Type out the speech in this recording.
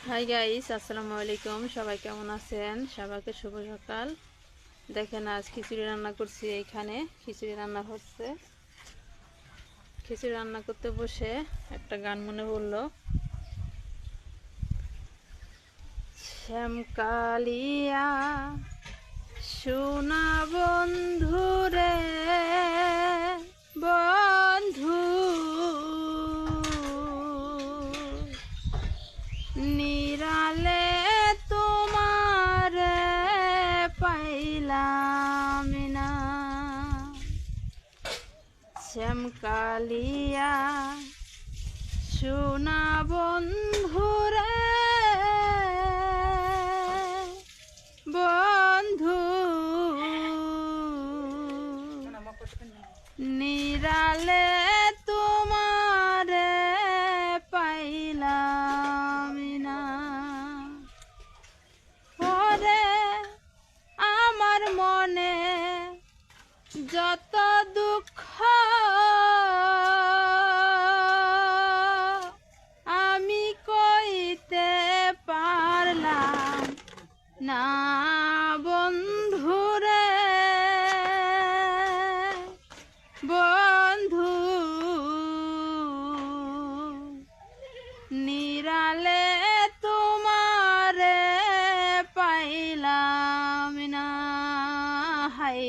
Hi guys, আসসালামু আলাইকুম। সবাই কেমন আছেন? সবাইকে শুভ সকাল। দেখেন, আজ খিচুড়ি রান্না করছি। এইখানে খিচুড়ি রান্না হচ্ছে। খিচুড়ি রান্না করতে বসে একটা গান মনে পড়লো। শ্যামকালিয়া সোনা বন্ধু রে, বন্ধু নিরালে তোমার পাইলাম না। শ্যামকালিয়া সোনা বন্ধু রে, বন্ধু নিরালে তোমার পাইলাম না। ওরে আমার মনে যত দুঃখ, আমি কইতে পারলাম না বন্ধুরে, বন্ধু নিরালে তোমারে পাইলাম না। হাই